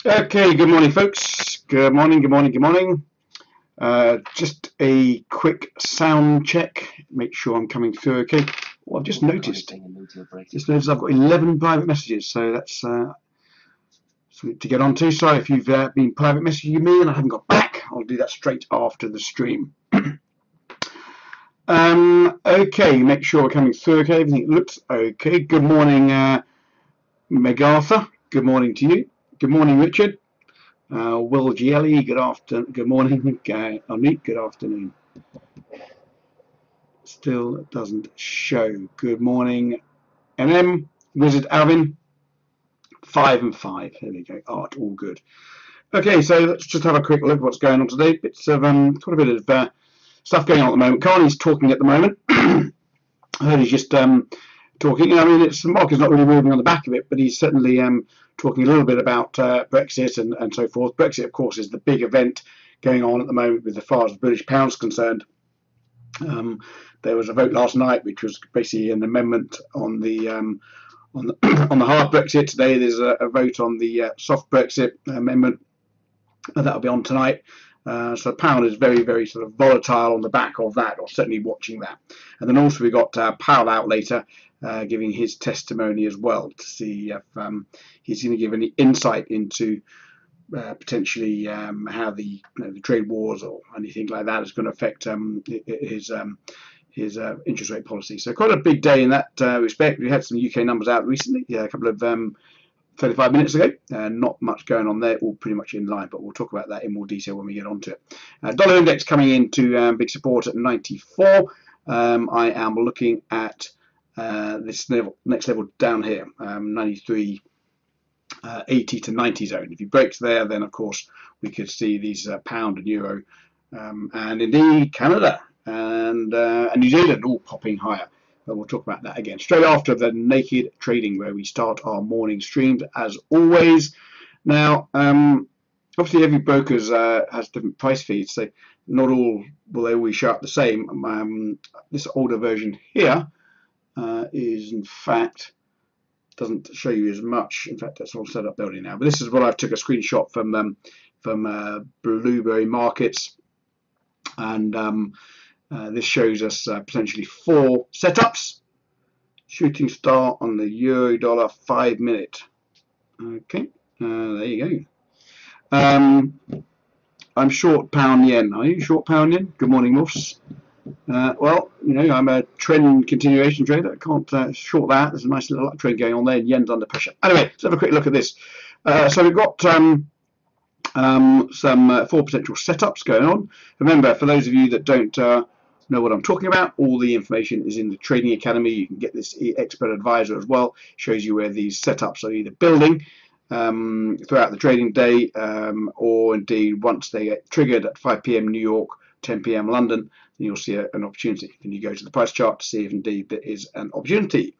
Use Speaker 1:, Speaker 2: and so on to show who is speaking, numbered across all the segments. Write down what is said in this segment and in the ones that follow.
Speaker 1: Okay, good morning, folks. Good morning, good morning, good morning. Just a quick sound check. Make sure I'm coming through okay. Well, I've just noticed I've got 11 private messages, so that's something to get onto. Sorry if you've been private messaging me and I haven't got back. I'll do that straight after the stream. Okay, make sure we're coming through okay. Everything looks okay. Good morning, MacArthur. Good morning to you. Good morning, Richard. Will Gielli, good afternoon. Good morning. Amit, good afternoon. Still doesn't show. Good morning, MM. Wizard Alvin, 5 and 5. There we go. Art, all good. Okay, so let's just have a quick look at what's going on today. Bits of quite a bit of stuff going on at the moment. Carney's talking at the moment. I heard he's just talking. I mean, the market's not really moving on the back of it, but he's certainly talking a little bit about Brexit and so forth. Brexit, of course, is the big event going on at the moment with as far as the British pound's concerned. There was a vote last night, which was basically an amendment on the on the hard Brexit. Today, there's a vote on the soft Brexit amendment, and that'll be on tonight. So the pound is very, very sort of volatile on the back of that, or certainly watching that. And then also we got Powell out later, giving his testimony as well to see if he's going to give any insight into potentially how the trade wars or anything like that is going to affect his interest rate policy. So quite a big day in that respect. We had some UK numbers out recently, a couple of 35 minutes ago. Not much going on there, all pretty much in line, but we'll talk about that in more detail when we get onto it. Dollar index coming into big support at 94. I am looking at this next level down here, 93. 80 to 90 zone. If he breaks there, then of course we could see these pound and euro and indeed Canada and New Zealand all popping higher. But we'll talk about that again straight after the naked trading, where we start our morning streams as always. Now, obviously every broker has different price feeds, so not all will they always show up the same. This older version here is in fact doesn't show you as much. In fact, that's all set up building now. But this is what I took a screenshot from Blueberry Markets, and this shows us potentially 4 setups. Shooting star on the euro dollar 5 minute. Okay, there you go. I'm short pound yen. Are you short pound yen? Good morning, Muffs. Well, you know, I'm a trend continuation trader. I can't short that. There's a nice little uptrend going on there, and yen's under pressure. Anyway, let's have a quick look at this. So we've got some 4 potential setups going on. Remember, for those of you that don't know what I'm talking about, all the information is in the Trading Academy. You can get this expert advisor as well. Shows you where these setups are either building throughout the trading day, or indeed once they get triggered at 5 p.m. New York, 10 p.m. London, then you'll see an opportunity. Then you go to the price chart to see if indeed there is an opportunity.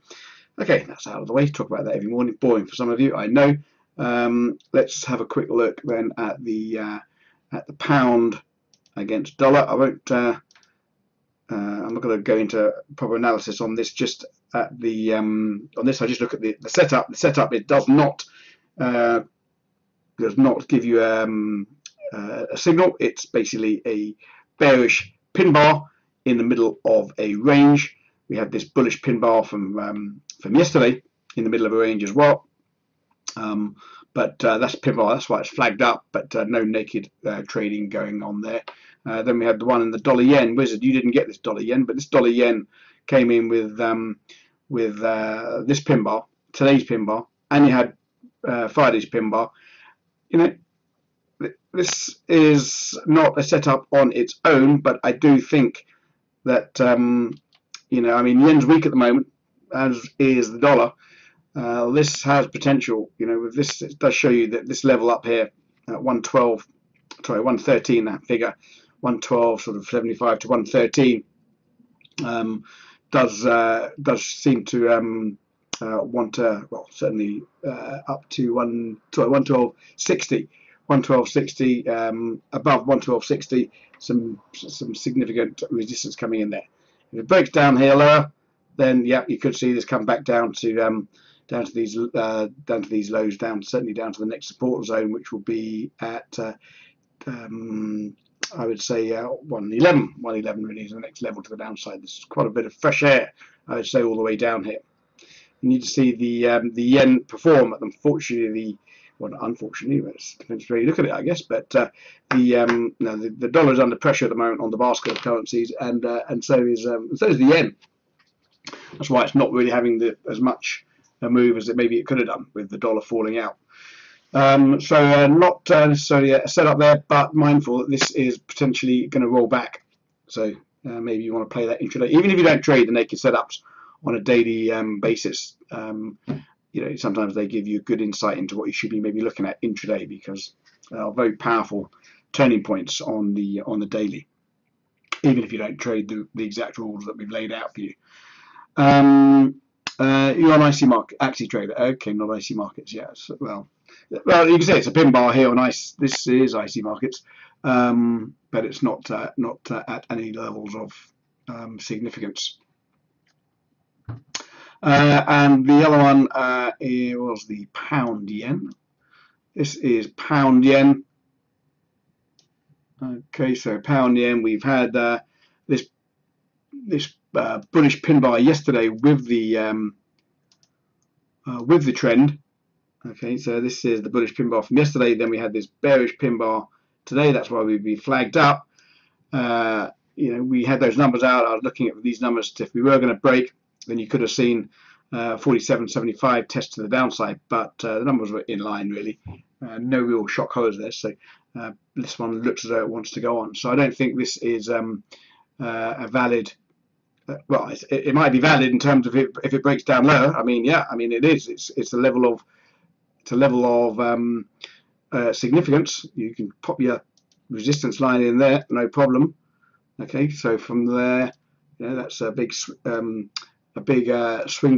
Speaker 1: Okay, that's out of the way. Talk about that every morning. Boring for some of you, I know. Let's have a quick look then at the pound against dollar. I won't. I'm not going to go into proper analysis on this. Just at the on this, I just look at the setup. The setup, it does not give you a signal. It's basically a bearish pin bar in the middle of a range. We had this bullish pin bar from yesterday in the middle of a range as well. But that's pin bar. That's why it's flagged up. But no naked trading going on there. Then we had the one in the dollar yen. Wizard, you didn't get this dollar yen, but this dollar yen came in with this pin bar, today's pin bar, and you had Friday's pin bar. You know, this is not a setup on its own, but I do think that you know, I mean, yen's weak at the moment, as is the dollar. This has potential. You know, with this, it does show you that this level up here at 112, sorry, 113, that figure, 112, sort of 75 to 113, does seem to want to, well, certainly up to 112.60. 112.60, above 112.60, some significant resistance coming in there. If it breaks down here lower, then yeah, you could see this come back down to down to these lows, certainly down to the next support zone, which will be at I would say 111. 111 really is the next level to the downside. This is quite a bit of fresh air, I would say, all the way down here. You need to see the yen perform. Unfortunately, unfortunately, it depends where you look at it, I guess. But the dollar is under pressure at the moment on the basket of currencies, and so is the yen. That's why it's not really having as much a move as maybe it could have done with the dollar falling out. So not necessarily a setup there, but mindful that this is potentially going to roll back. So maybe you want to play that intraday, even if you don't trade the naked setups on a daily basis. Sometimes they give you good insight into what you should be maybe looking at intraday, because they are very powerful turning points on the daily, even if you don't trade the exact rules that we've laid out for you. You're on IC market, actually trader. Okay, not IC markets. Yes. Well, you can say it's a pin bar here on IC. This is IC markets, but it's not at any levels of significance. And the other one was the pound yen. This is pound yen. Okay, so pound yen. We've had this bullish pin bar yesterday with the trend. Okay, so this is the bullish pin bar from yesterday. Then we had this bearish pin bar today. That's why we'd be flagged up. We had those numbers out. I was looking at these numbers. If we were going to break, then you could have seen 47.75 test to the downside, but the numbers were in line really. No real shock collars there. So this one looks as though it wants to go on. So I don't think this is a valid. Well, it might be valid in terms of if it breaks down lower. I mean, yeah, I mean it is. It's a level of significance. You can pop your resistance line in there, no problem. Okay, so from there, that's a big swing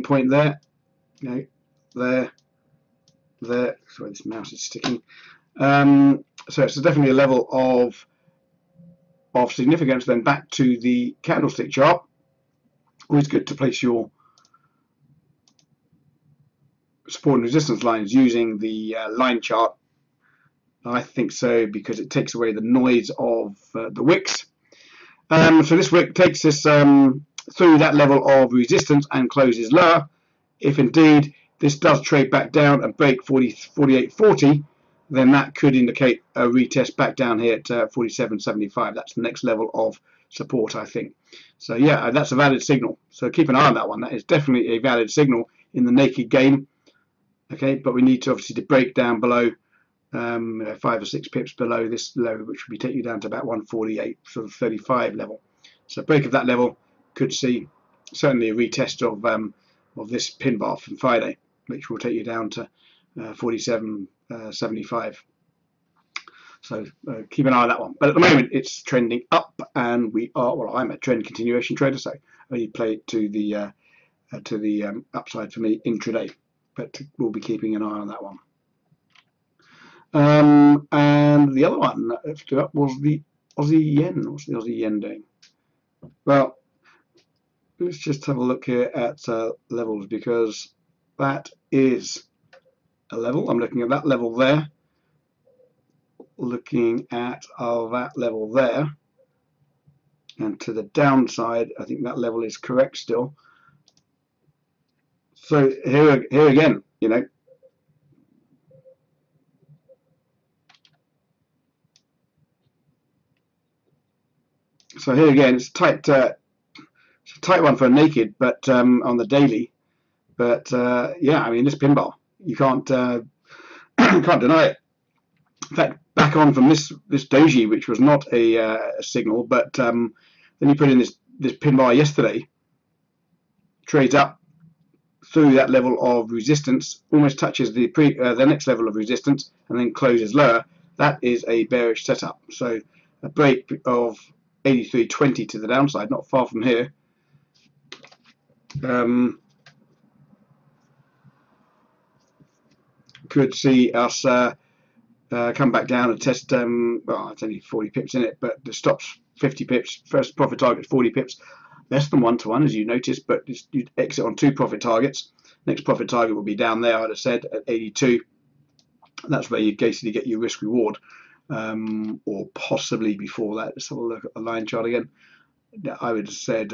Speaker 1: point there. There. Sorry, this mouse is sticking. So it's definitely a level of significance. Then back to the candlestick chart. Always good to place your support and resistance lines using the line chart. I think so, because it takes away the noise of the wicks. So this wick takes us through that level of resistance and closes lower. If indeed this does trade back down and break 48.40, then that could indicate a retest back down here at 47.75. That's the next level of support, I think. So yeah, that's a valid signal. So keep an eye on that one. That is definitely a valid signal in the naked game. Okay, but we need to obviously to break down below 5 or 6 pips below this low, which would be take you down to about 148, sort of 35 level. So break of that level could see certainly a retest of this pin bar from Friday, which will take you down to 47.75. So keep an eye on that one. But at the moment it's trending up, and we are, well, I'm a trend continuation trader, so I only play it to the upside for me intraday. But we'll be keeping an eye on that one. And the other one that stood up was the Aussie yen. What's the Aussie yen doing? Well, let's just have a look here at levels, because that is a level. I'm looking at that level there. Looking at that level there. And to the downside, I think that level is correct still. So here again, so here again, it's tight. It's a tight one for a naked, but on the daily. But yeah, I mean, this pin bar, you can't can't deny it. In fact, back on from this doji, which was not a signal, but then you put in this pin bar yesterday, trades up through that level of resistance, almost touches the next level of resistance, and then closes lower. That is a bearish setup. So a break of 83.20 to the downside, not far from here. Could see us come back down and test. Well, it's only 40 pips in it, but the stop's 50 pips. First profit target 40 pips, less than 1-to-1 as you noticed, but you exit on 2 profit targets. Next profit target will be down there, I'd have said, at 82. That's where you basically get your risk reward, or possibly before that. Let's have a look at the line chart again. I would have said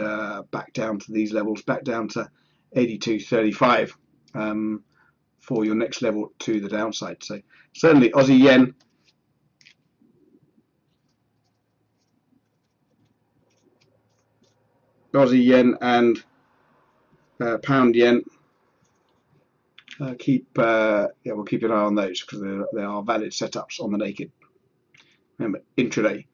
Speaker 1: back down to these levels, back down to 82.35 for your next level to the downside. So certainly Aussie yen, and pound yen. We'll keep an eye on those because they are valid setups on the naked. Remember, intraday.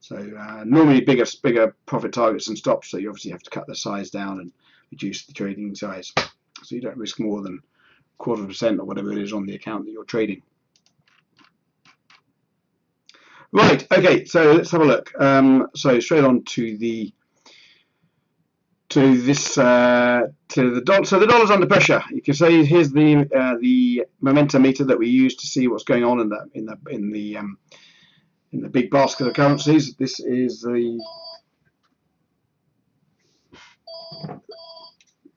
Speaker 1: So normally bigger profit targets and stops. So you obviously have to cut the size down and reduce the trading size, so you don't risk more than 0.25% or whatever it is on the account that you're trading. Right. Okay. So let's have a look. So straight on to the dollar. So the dollar's under pressure. You can say here's the momentum meter that we use to see what's going on in the big basket of currencies. This is the,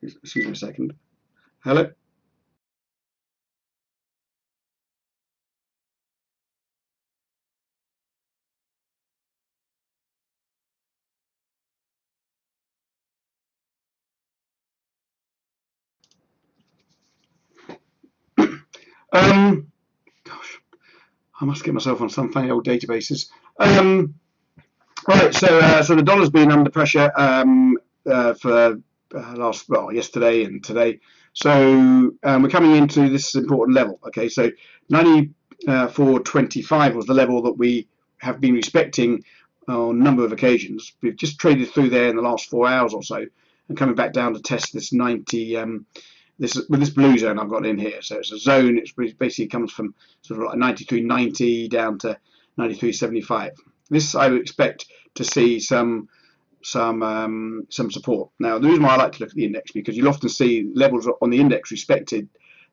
Speaker 1: excuse me a second. Hello. Gosh, I must get myself on some funny old databases. Right, so the dollar's been under pressure for yesterday and today. So we're coming into this important level. Okay, so 94.25 was the level that we have been respecting on a number of occasions. We've just traded through there in the last 4 hours or so, and coming back down to test this 90. With this blue zone I've got in here, so it's a zone. It basically comes from sort of like 93.90 down to 93.75. This I would expect to see some support. Now the reason why I like to look at the index, because you'll often see levels on the index respected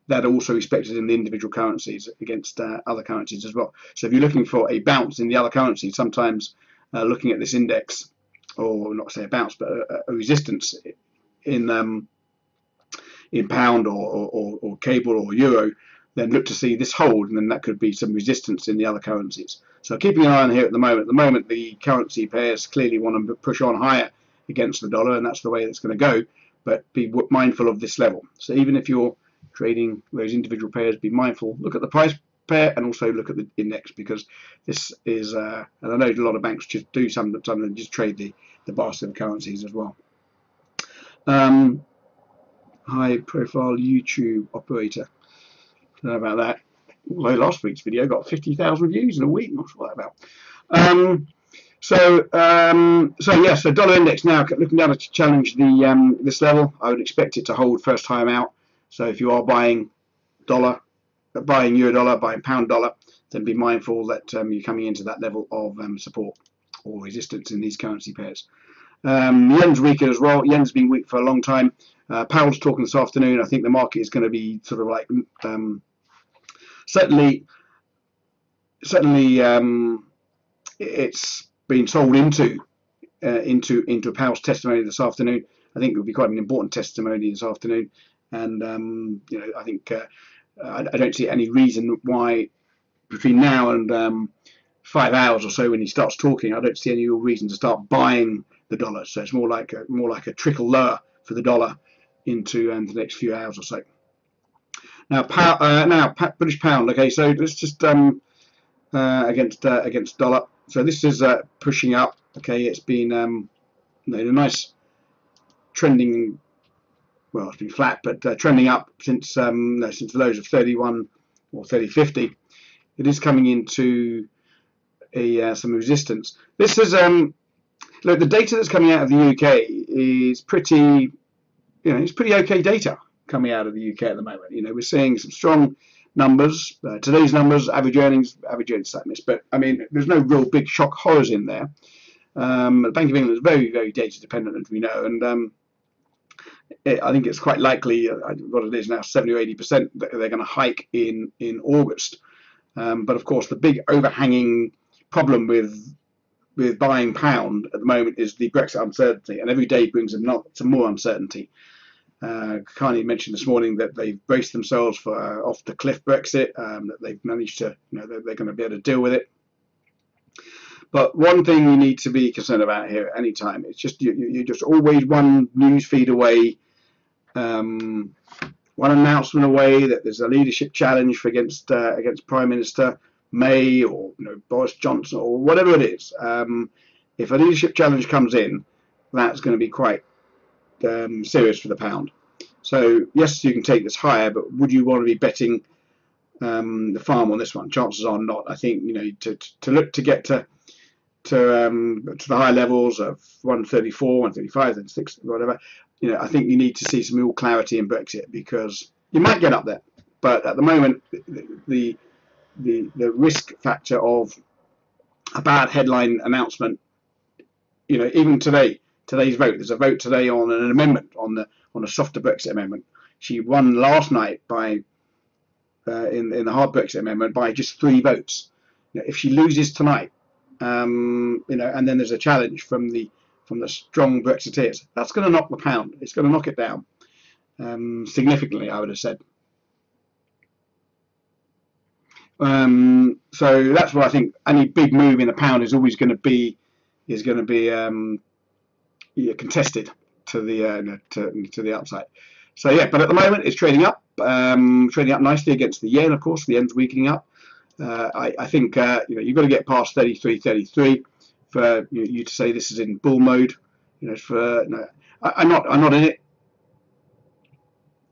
Speaker 1: that are also respected in the individual currencies against other currencies as well. So if you're looking for a bounce in the other currencies, sometimes looking at this index, or not say a bounce, but a resistance in pound or cable or euro, then look to see this hold, and then that could be some resistance in the other currencies. So keeping an eye on here at the moment. At the moment, the currency pairs clearly want to push on higher against the dollar, and that's the way it's going to go. But be mindful of this level. So even if you're trading those individual pairs, be mindful. Look at the price pair and also look at the index, because this is, and I know a lot of banks just do some and just trade the basket of currencies as well. High profile YouTube operator. Don't know about that. Although last week's video got 50,000 views in a week. Not sure what about. So dollar index now looking down to challenge the this level. I would expect it to hold first time out. So if you are buying dollar, buying euro dollar, buying pound dollar, then be mindful that you're coming into that level of support or resistance in these currency pairs. Yen's weaker as well. Yen's been weak for a long time. Powell's talking this afternoon. I think the market is going to be sort of like certainly it's been sold into Powell's testimony this afternoon. I think it will be quite an important testimony this afternoon, and I think I don't see any reason why between now and 5 hours or so when he starts talking, I don't see any real reason to start buying the dollar. So it's more like a trickle lower for the dollar into the next few hours or so. Now, British pound. Okay, so let's just against dollar. So this is pushing up. Okay, it's been a nice trending. Well, it's been flat, but trending up since the lows of 31 or 30.50. It is coming into some resistance. This is look, the data that's coming out of the UK is pretty. It's pretty okay data coming out of the UK at the moment. We're seeing some strong numbers. Today's numbers, average earnings slightly missed, but I mean, there's no real big shock horrors in there. The Bank of England is very, very data dependent, as we know, and I think it's quite likely, what it is now, 70 or 80% that they're going to hike in August. But of course, the big overhanging problem with buying pound at the moment is the Brexit uncertainty, and every day brings some more uncertainty. Carney mentioned this morning that they've braced themselves for off the cliff Brexit, that they've managed to, they're going to be able to deal with it. But one thing you need to be concerned about here at any time, it's just you're just always one news feed away, one announcement away that there's a leadership challenge against Prime Minister May or Boris Johnson or whatever it is. If a leadership challenge comes in, that's going to be quite serious for the pound. So yes, you can take this higher, but would you want to be betting the farm on this one? Chances are not. I think to look to get to the high levels of 134, 135, 136, whatever. I think you need to see some real clarity in Brexit, because you might get up there, but at the moment the risk factor of a bad headline announcement, even today's vote, there's a vote today on an amendment on a softer Brexit amendment. She won last night by in the hard Brexit amendment by just 3 votes. If she loses tonight, and then there's a challenge from the strong Brexiteers, that's going to knock the pound. It's going to knock it down significantly, I would have said. So that's why I think any big move in the pound is always going to be contested to the upside. So yeah, but at the moment it's trading up nicely against the yen. Of course, the yen's weakening up. I think you've got to get past 33 for you to say this is in bull mode. I'm not in it.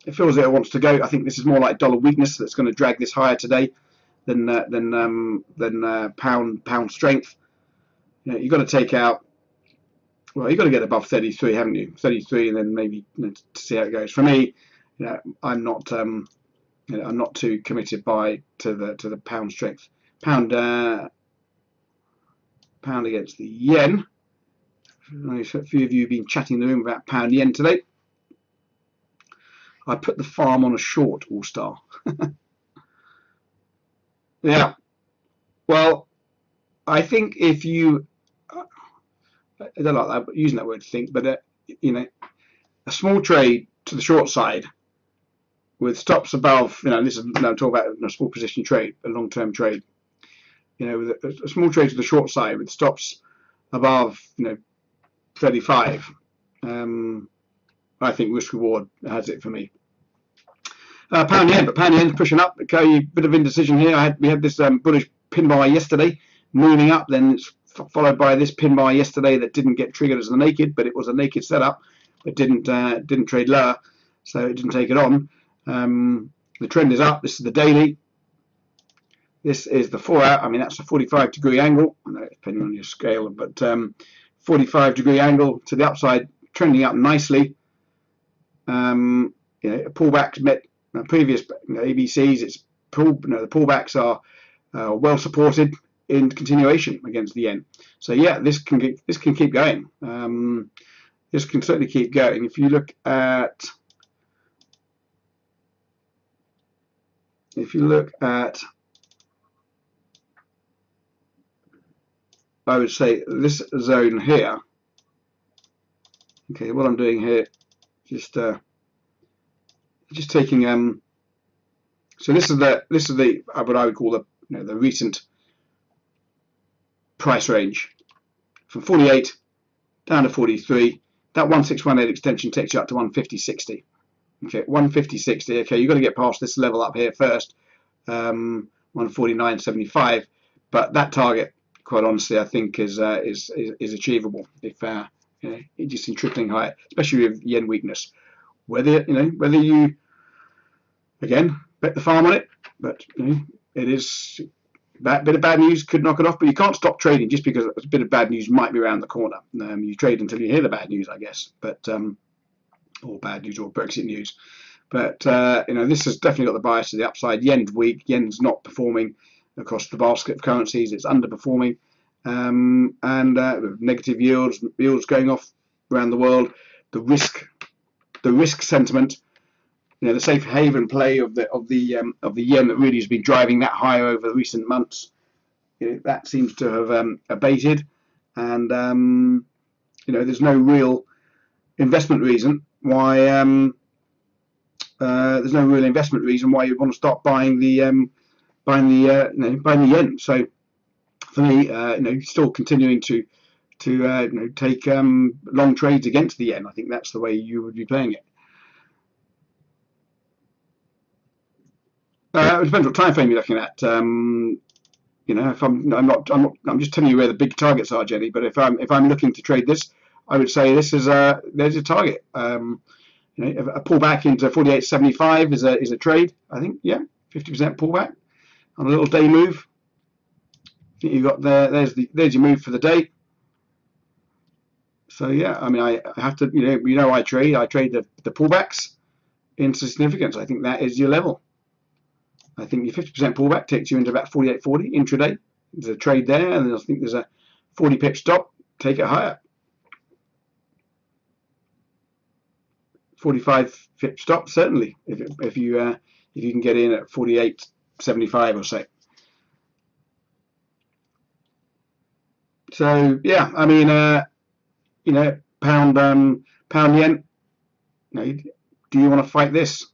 Speaker 1: It feels that it wants to go. I think this is more like dollar weakness that's going to drag this higher today than pound strength. You've got to take out. Well, you've got to get above 33, haven't you? 33, and then maybe to see how it goes. For me, I'm not too committed to the pound strength. Pound against the yen. A few of you have been chatting in the room about pound yen today. I put the farm on a short all star. Yeah. Well, I think if you, I don't like that, using that word think, but a small trade to the short side with stops above, this is now talking about a small position trade, a long-term trade. With a small trade to the short side with stops above, 35. I think risk reward has it for me. Pound yen, but pound yen's pushing up. Okay, bit of indecision here. We had this bullish pin buy yesterday, moving up. Then it's followed by this pin buy yesterday that didn't get triggered as a naked, but it was a naked setup. It didn't trade lower, so it didn't take it on. The trend is up. This is the daily. This is the 4 hour. I mean, that's a 45-degree angle. I know, depending on your scale, but 45-degree angle to the upside, trending up nicely. Pullbacks met previous ABCs. It's the pullbacks are well supported in continuation against the yen. So yeah, this can keep going. This can certainly keep going. If you look at I would say this zone here. Okay, what I'm doing here, just taking so this is the what I would call the recent price range from 48 down to 43. That 1618 extension takes you up to 150.60. Okay, 150.60. Okay, you've got to get past this level up here first, 149.75. But that target, quite honestly, I think is achievable if just in tripling higher, especially with yen weakness. Whether you again bet the farm on it, but it is that bit of bad news could knock it off. But you can't stop trading just because a bit of bad news might be around the corner. You trade until you hear the bad news, I guess. But or bad news or Brexit news. But this has definitely got the bias to the upside. Yen's weak. Yen's not performing across the basket of currencies. It's underperforming, and negative yields going off around the world. The risk sentiment, the safe haven play of the yen that really has been driving that higher over the recent months. That seems to have abated, and there's no real investment reason why there's no real investment reason why you want to start buying the buying the yen. So for me, still continuing to take long trades against the yen. I think that's the way you would be playing it. It depends what time frame you're looking at. If I'm just telling you where the big targets are, Jenny. But if I'm looking to trade this, I would say this is there's a target. A pullback into 48.75 is a trade. I think, yeah, 50% pullback on a little day move. I think you got there's your move for the day. So yeah, I mean, I have to, I trade the pullbacks into significance. I think that is your level. I think your 50% pullback takes you into about 48.40 intraday. There's a trade there, and I think there's a 40 pip stop. Take it higher. 45 pip stop certainly if you can get in at 48.75 or so. So yeah, I mean, pound yen. Do you want to fight this?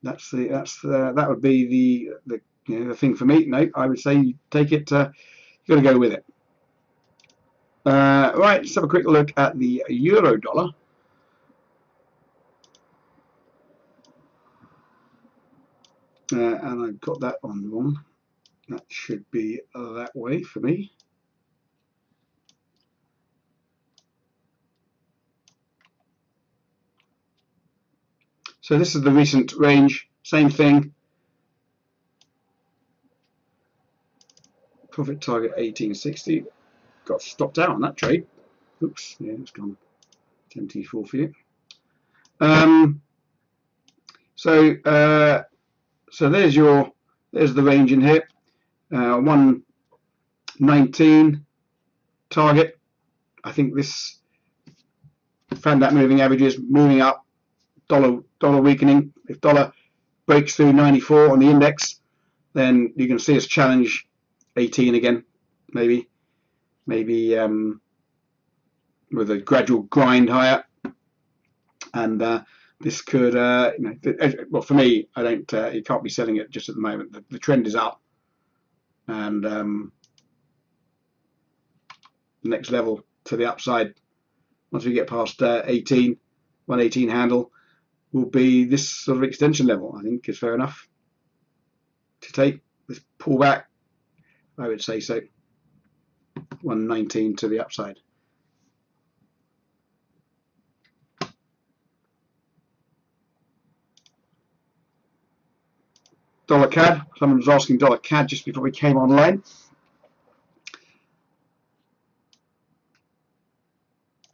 Speaker 1: That would be the thing for me. No, I would say you take it. You got to go with it. Right, let's have a quick look at the euro dollar. And I've got that on wrong. That should be that way for me. So this is the recent range, same thing. Profit target 1860. Got stopped out on that trade. Oops, yeah, it's gone 74 for you. So there's the range in here. 119 target. I think this found that moving averages moving up. Dollar weakening. If dollar breaks through 94 on the index, then you can see us challenge 18 again, maybe with a gradual grind higher. And this could, well, for me, I don't. You can't be selling it just at the moment. The trend is up, and the next level to the upside, once we get past 118 handle, will be this sort of extension level. I think is fair enough to take this pullback. I would say so. 119 to the upside. Dollar CAD. Someone was asking dollar CAD just before we came online.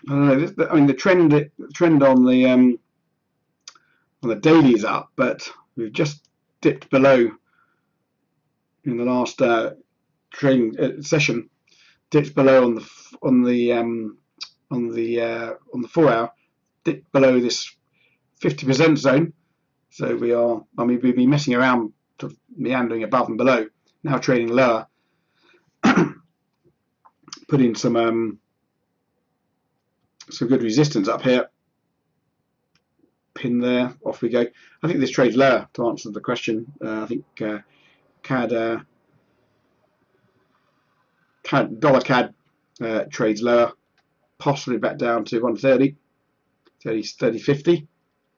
Speaker 1: I don't know. I mean, the trend on the daily is up, but we've just dipped below in the last trading session. Dipped below on the 4 hour. Dipped below this 50% zone. So we are. I mean, we've been messing around, meandering above and below. Now trading lower. Put in some good resistance up here. Pin there. Off we go. I think this trades lower. To answer the question, I think dollar CAD trades lower, possibly back down to 130, 30.50.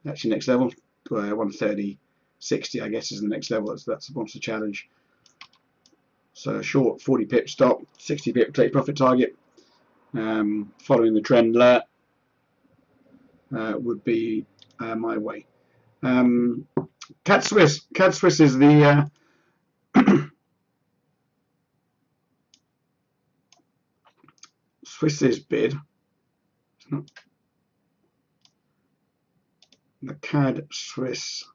Speaker 1: That's your next level. 130.60, I guess, is the next level. That's the challenge. So short 40 pip stop, 60 pip take profit target. Following the trend lower would be my way. CAD Swiss is the Swiss's bid. It's not the CAD Swiss.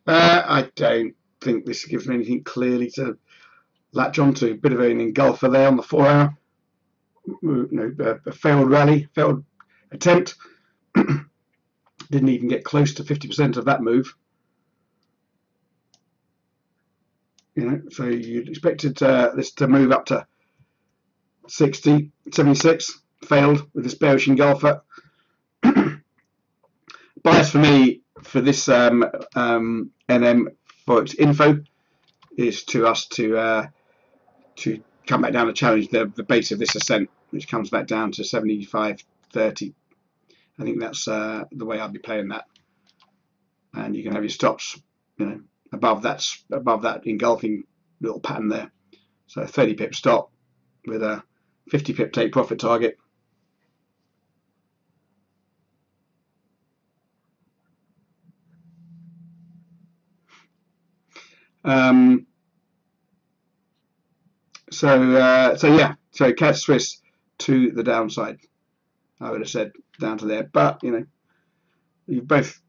Speaker 1: I don't think this gives me anything clearly to latch onto. A bit of an engulfer there on the 4 hour. A failed rally, failed attempt. Didn't even get close to 50% of that move. So you'd expected this to move up to 60, 76. Failed with this bearish engulfer. Bias for me for this NM Forex info is to us to come back down and challenge the base of this ascent, which comes back down to 75.30. I think that's the way I'll be playing that. And you can have your stops, above that engulfing little pattern there. So 30 pip stop with a 50 pip take profit target. So CAD Swiss to the downside, I would have said down to there, but you're both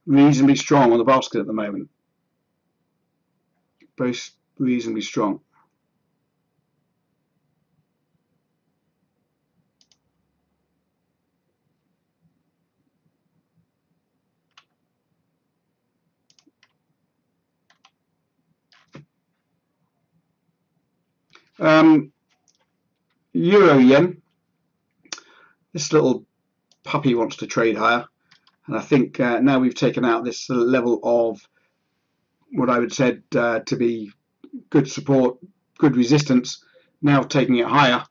Speaker 1: reasonably strong on the basket at the moment. Both reasonably strong. Euro yen. This little puppy wants to trade higher, and I think now we've taken out this level of what I would say to be good support, good resistance. Now taking it higher,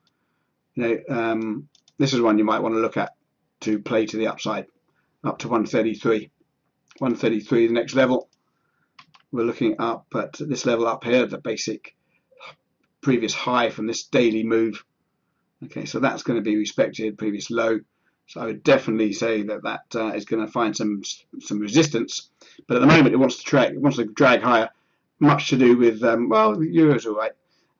Speaker 1: this is one you might want to look at to play to the upside, up to 133. 133, the next level. We're looking up at this level up here, the basic previous high from this daily move. Okay, so that's going to be respected, previous low. So I would definitely say that is going to find some resistance. But at the moment, it wants to drag higher. Much to do with Euro's all right.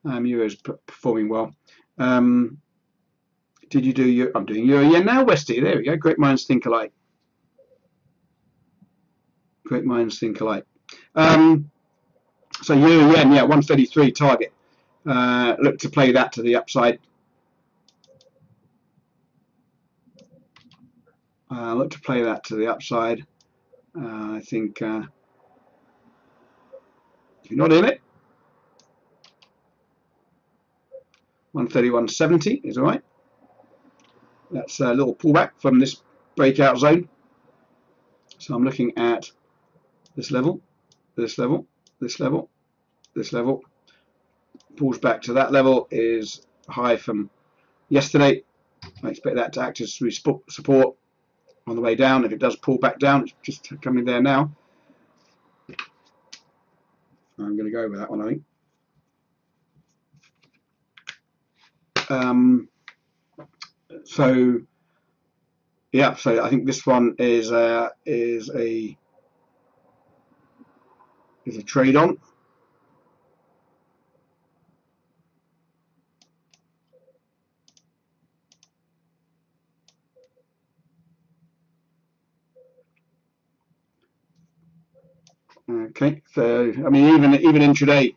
Speaker 1: Euro's performing well. Did you do Euro? I'm doing Euro yen now, Westy. There we go. Great minds think alike. Great minds think alike. So Euro yen, 133 target. Look to play that to the upside. Look to play that to the upside. I think if you're not in it, 131.70 is all right. That's a little pullback from this breakout zone. So I'm looking at this level, this level, this level, this level. Pulls back to that level is high from yesterday. I expect that to act as support on the way down. If it does pull back down, it's just coming there now. I'm going to go with that one, I think. So I think this one is a trade on. Okay, so I mean even intraday,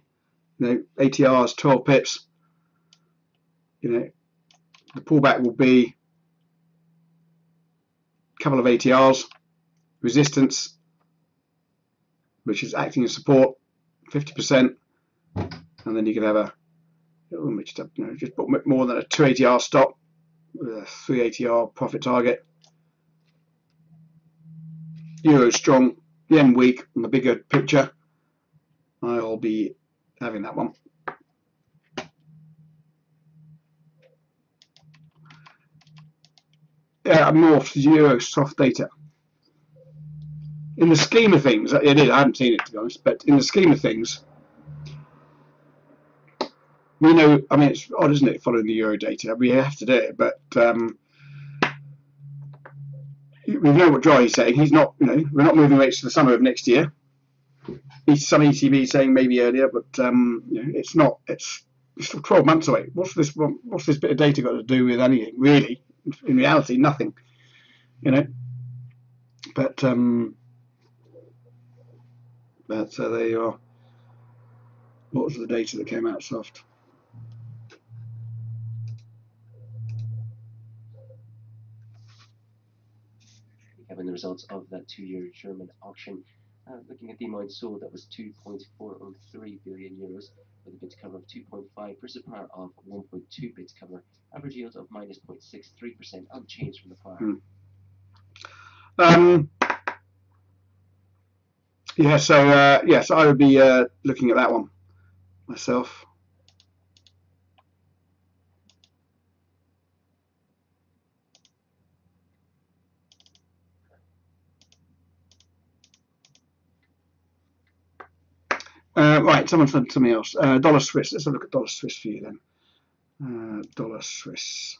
Speaker 1: ATRs 12 pips. The pullback will be a couple of ATRs, resistance, which is acting as support, 50%, and then you can have just put more than a 2 ATR stop with a 3 ATR profit target. Euro strong, yen weak on the bigger picture. I'll be having that one. More Euro soft data. In the scheme of things, it is. I haven't seen it to be honest, but in the scheme of things, we know. I mean, it's odd, isn't it, following the Euro data? We have to do it, but we know what Dry's saying. He's not. We're not moving rates to the summer of next year. Some ECB saying maybe earlier, but it's not. It's 12 months away. What's this bit of data got to do with anything, really? In reality, nothing. But there you are. What was the data that came out soft?
Speaker 2: the results of that 2-year German auction. Looking at the amount sold, that was 2.403 billion euros, with a bid cover of 2.5 versus par of 1.2 bids cover. Average yield of minus 0.63%, unchanged from the prior.
Speaker 1: Yeah, so yes, I would be looking at that one myself. Right, someone said something else. Dollar Swiss. Let's have a look at dollar Swiss for you then. Dollar Swiss.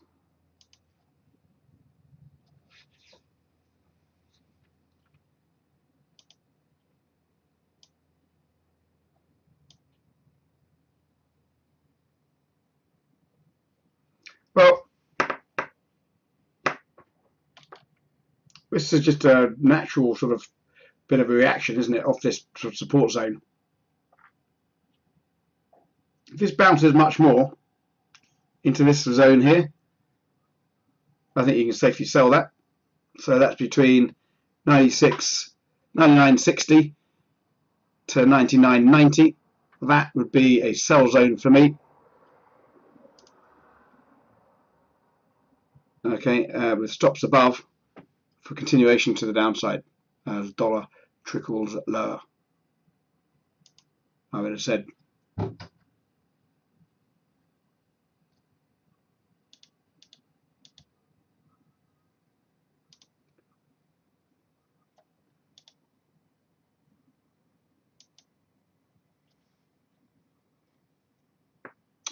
Speaker 1: Well, this is just a natural sort of bit of a reaction, isn't it, off this sort of support zone. If this bounces much more into this zone here, I think you can safely sell that. So that's between 99.60 to 99.90. That would be a sell zone for me. Okay, with stops above for continuation to the downside as the dollar trickles lower. I would have said.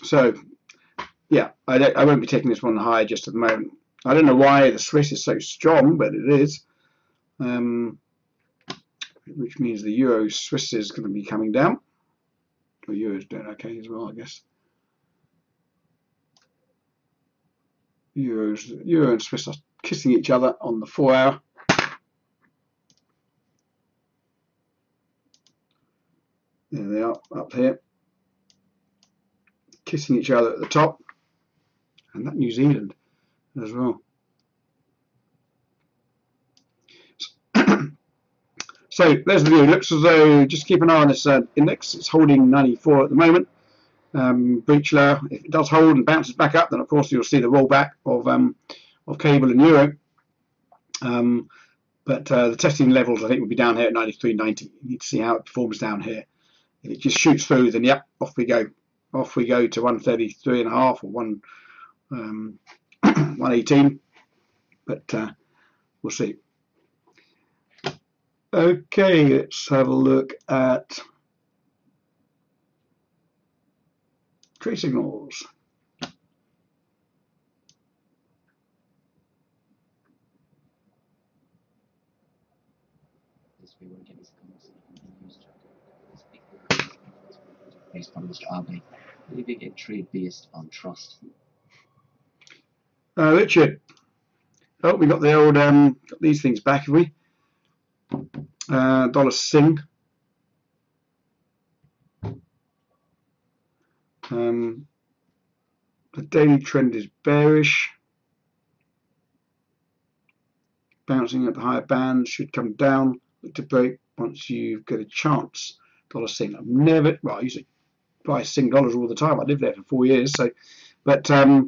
Speaker 1: So, yeah, I won't be taking this one high just at the moment. I don't know why the Swiss is so strong, but it is. Which means the Euro Swiss is going to be coming down. The Euro's doing okay as well, I guess. Euro and Swiss are kissing each other on the 4-hour. There they are, up here. Kissing each other at the top. And that New Zealand as well. So there's the view. It looks as though, just keep an eye on this index. It's holding 94 at the moment. Breach lower. If it does hold and bounces back up, then of course you'll see the rollback of cable and euro. But the testing levels, I think, will be down here at 93.90. You need to see how it performs down here. If it just shoots through, then yep, off we go. Off we go to 133.5 or 118. But we'll see. Okay, let's have a look at trade signals.
Speaker 2: Based on Mr. Abe, leaving a trade based on trust.
Speaker 1: Richard, oh, we got the old got these things back, have we? Dollar Sing. The daily trend is bearish. Bouncing at the higher band, should come down. Look to break once you get a chance. Dollar Sing. I've never, well, I used to buy Sing dollars all the time. I lived there for 4 years, so, but not.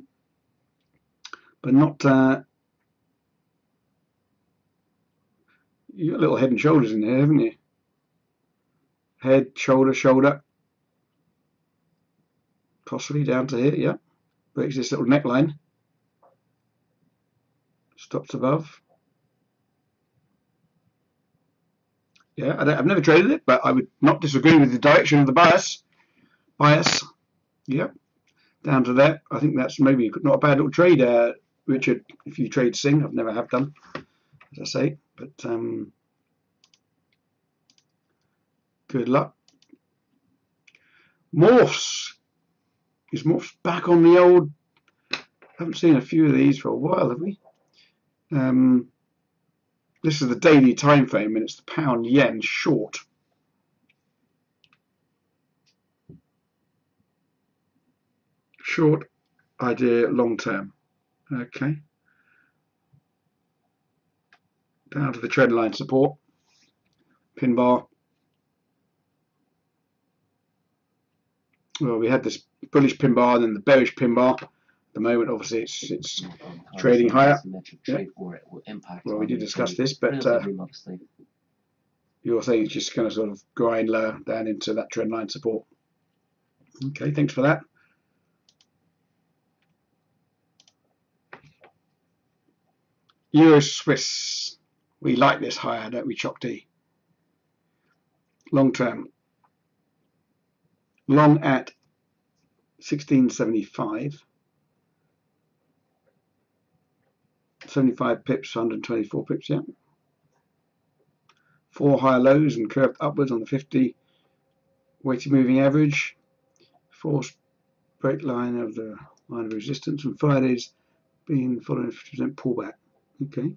Speaker 1: You got little head and shoulders in here, haven't you? Head, shoulder, shoulder. Possibly down to here, yeah. Breaks this little neckline. Stops above. Yeah, I've never traded it, but I would not disagree with the direction of the bias. Yeah, down to that. I think that's maybe not a bad little trade, Richard, if you trade Sing. I've never have done, as I say, but good luck. Morphs. Is Morphs back on the old? Haven't seen a few of these for a while, have we? This is the daily time frame, and it's the pound yen short. Short idea, long term. Okay. down to the trend line support, pin bar. Well, we had this bullish pin bar and then the bearish pin bar. At the moment, obviously, it's trading higher. Yeah. Well, we did discuss this, but you're saying it's just going to sort of grind lower down into that trend line support. Okay, thanks for that. Euro Swiss. We like this higher, don't we, Chop D? Long term. Long at 1675. 75 pips, 124 pips, yeah. 4 higher lows and curved upwards on the 50 weighted moving average. Forced break line of the line of resistance, and Friday's been following a 50% pullback. Okay.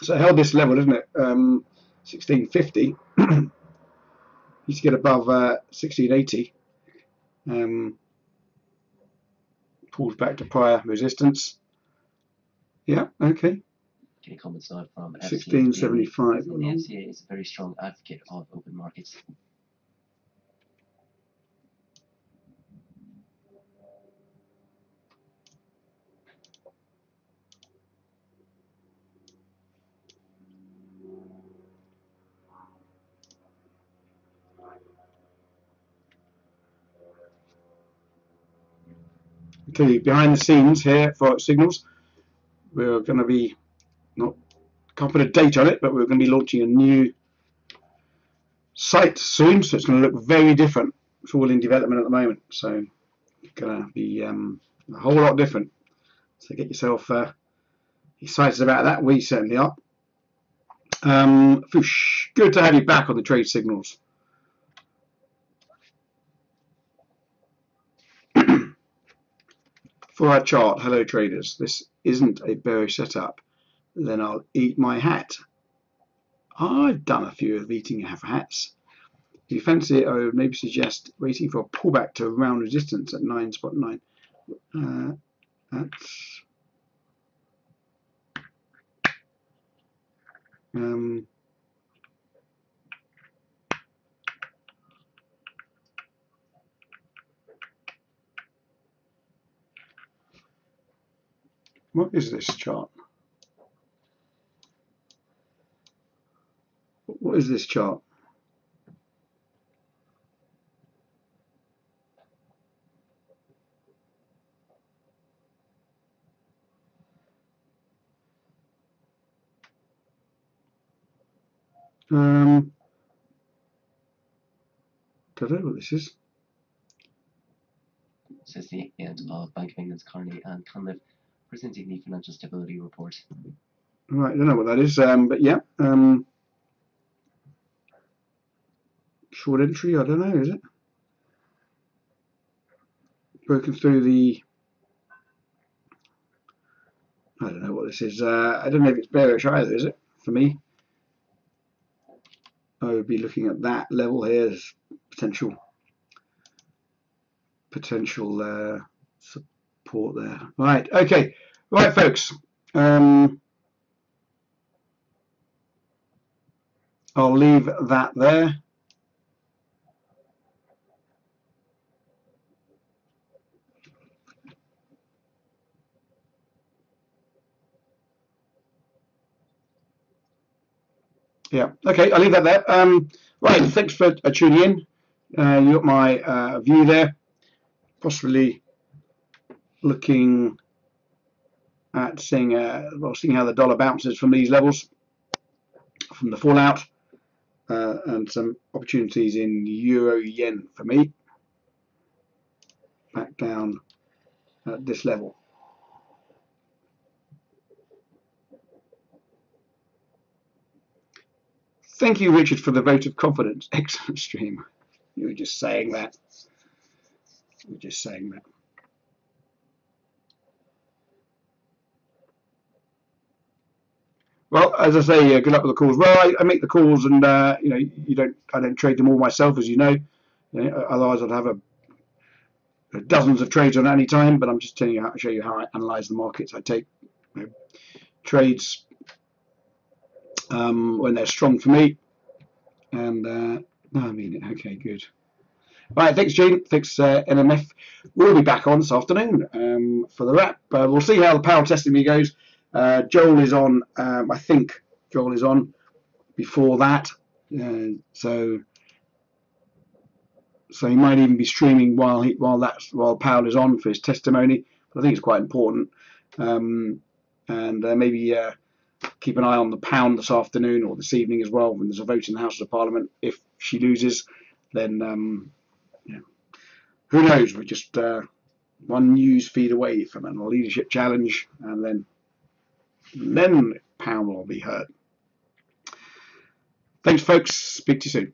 Speaker 1: So it held this level, isn't it? 1650. Needs to get above 1680. Pulls back to prior resistance. Yeah, okay.
Speaker 2: Okay, comments now from
Speaker 1: 1675.
Speaker 2: The FCA is a very strong advocate of open markets.
Speaker 1: Okay, behind the scenes here for Signals, we're going to be, can't put a date on it, but we're going to be launching a new site soon, so it's going to look very different. It's all in development at the moment, so it's going to be a whole lot different. So get yourself excited about that. We certainly are. Foosh, good to have you back on the Trade Signals. For our chart, hello traders, this isn't a bearish setup, then I'll eat my hat. I've done a few of eating hats. If you fancy it, I would maybe suggest waiting for a pullback to around resistance at 9.9. That's what is this chart? What is this chart? Don't know what this is.
Speaker 2: Says the end of Bank of England's Carney and Cunliffe presenting the financial stability report.
Speaker 1: Right, I don't know what that is, but yeah. Short entry, I don't know, is it? Broken through the, I don't know what this is. I don't know if it's bearish either, is it? For me, I would be looking at that level here as potential support there. Right, okay. Right, folks. I'll leave that there. Yeah, okay, I'll leave that there. Right, thanks for tuning in. You got my view there. Possibly looking at seeing how the dollar bounces from these levels, from the fallout, and some opportunities in euro yen for me. Back down at this level. Thank you, Richard, for the vote of confidence. Excellent stream. You were just saying that. You were just saying that. Well, as I say, good luck with the calls. Well, I make the calls, and you know, I don't trade them all myself, as you know. Otherwise, I'd have dozens of trades on at any time. But I'm just telling you how to show you how I analyze the markets. I take trades when they're strong for me, and no, I mean it. Okay, good. All right, thanks, Gene. Thanks, NMF. We'll be back on this afternoon for the wrap. We'll see how the power testing goes. Joel is on. I think Joel is on before that, so he might even be streaming while Powell is on for his testimony. But I think it's quite important, and maybe keep an eye on the pound this afternoon or this evening as well when there's a vote in the House of Parliament. If she loses, then who knows? We're just one news feed away from a leadership challenge, and then pound will be hurt. Thanks, folks. Speak to you soon.